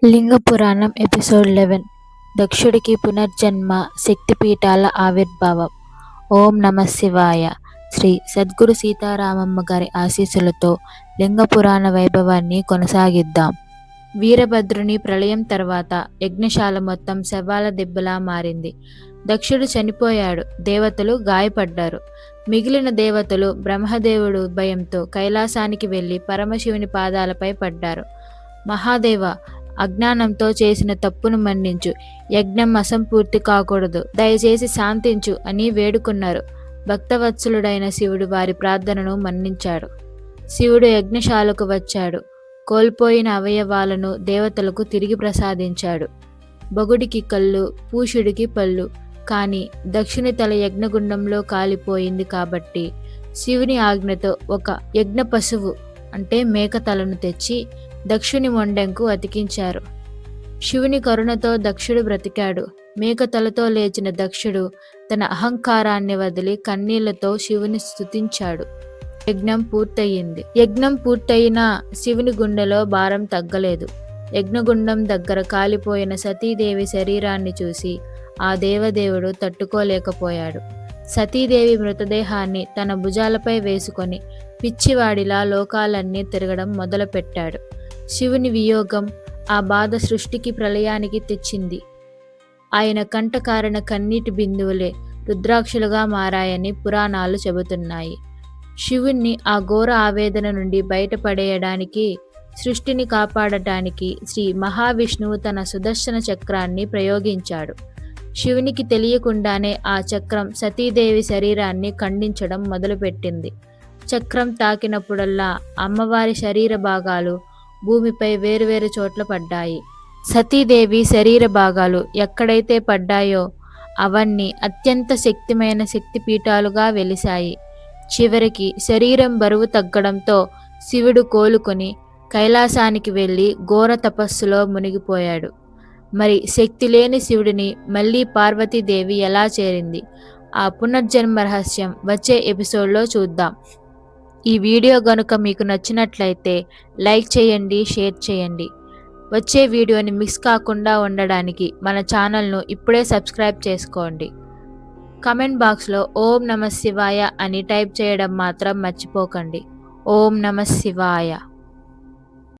లింగ పురాణం ఎపిసోడ్ 11 దక్షుడికి పునర్జన్మ శక్తిపీఠాల ఆవిర్భావం. ఓం నమ శివాయ. శ్రీ సద్గురు సీతారామమ్మ గారి ఆశీస్సులతో లింగ పురాణ వైభవాన్ని కొనసాగిద్దాం. వీరభద్రుని ప్రళయం తర్వాత యజ్ఞశాల మొత్తం శవాల దెబ్బలా మారింది. దక్షుడు చనిపోయాడు. దేవతలు గాయపడ్డారు. మిగిలిన దేవతలు బ్రహ్మదేవుడు భయంతో కైలాసానికి వెళ్లి పరమశివుని పాదాలపై పడ్డారు. మహాదేవ, అజ్ఞానంతో చేసిన తప్పును మన్నించు, యజ్ఞం అసంపూర్తి కాకూడదు, దయచేసి శాంతించు అని వేడుకున్నారు. భక్తవత్సలుడైన శివుడు వారి ప్రార్థనను మన్నించాడు. శివుడు యజ్ఞశాలకు వచ్చాడు. కోల్పోయిన అవయవాలను దేవతలకు తిరిగి ప్రసాదించాడు. బగుడికి కళ్ళు, పూషుడికి పళ్ళు. కానీ దక్షుని తల యజ్ఞగుండంలో కాలిపోయింది కాబట్టి శివుని ఆజ్ఞతో ఒక యజ్ఞ పశువు అంటే మేక తలను తెచ్చి దక్షుని మొండెంకు అతికించారు. శివుని కరుణతో దక్షుడు బ్రతికాడు. మేక తలతో లేచిన దక్షుడు తన అహంకారాన్ని వదిలి కన్నీళ్లతో శివుని స్తుతించాడు. యజ్ఞం పూర్తయినా శివుని గుండెలో భారం తగ్గలేదు. యజ్ఞగుండం దగ్గర కాలిపోయిన సతీదేవి శరీరాన్ని చూసి ఆ దేవదేవుడు తట్టుకోలేకపోయాడు. సతీదేవి మృతదేహాన్ని తన భుజాలపై వేసుకొని పిచ్చివాడిలా లోకాలన్నీ తిరగడం మొదలుపెట్టాడు. శివుని వియోగం ఆ బాధ సృష్టికి ప్రళయానికి తెచ్చింది. ఆయన కంటకారణ కన్నీటి బిందువులే రుద్రాక్షలుగా మారాయని పురాణాలు చెబుతున్నాయి. శివుణ్ణి ఆ ఘోర ఆవేదన నుండి బయటపడేయడానికి, సృష్టిని కాపాడటానికి శ్రీ మహావిష్ణువు తన సుదర్శన చక్రాన్ని ప్రయోగించాడు. శివునికి తెలియకుండానే ఆ చక్రం సతీదేవి శరీరాన్ని ఖండించడం మొదలుపెట్టింది. చక్రం తాకినప్పుడల్లా అమ్మవారి శరీర భాగాలు భూమిపై వేరువేరు చోట్ల పడ్డాయి. సతీదేవి శరీర భాగాలు ఎక్కడైతే పడ్డాయో అవన్నీ అత్యంత శక్తిమైన శక్తిపీఠాలుగా వెలిశాయి. చివరికి శరీరం బరువు తగ్గడంతో శివుడు కోలుకొని కైలాసానికి వెళ్ళి ఘోర తపస్సులో మునిగిపోయాడు. మరి శక్తి లేని శివుడిని మళ్ళీ పార్వతీదేవి ఎలా చేరింది? ఆ పునర్జన్మ రహస్యం వచ్చే ఎపిసోడ్లో చూద్దాం. ఈ వీడియో గనుక మీకు నచ్చినట్లయితే లైక్ చేయండి, షేర్ చేయండి. వచ్చే వీడియోని మిస్ కాకుండా ఉండడానికి మన ఛానల్ను ఇప్పుడే సబ్స్క్రైబ్ చేసుకోండి. కమెంట్ బాక్స్లో ఓం నమ శివాయ అని టైప్ చేయడం మాత్రం మర్చిపోకండి. ఓం నమ శివాయ.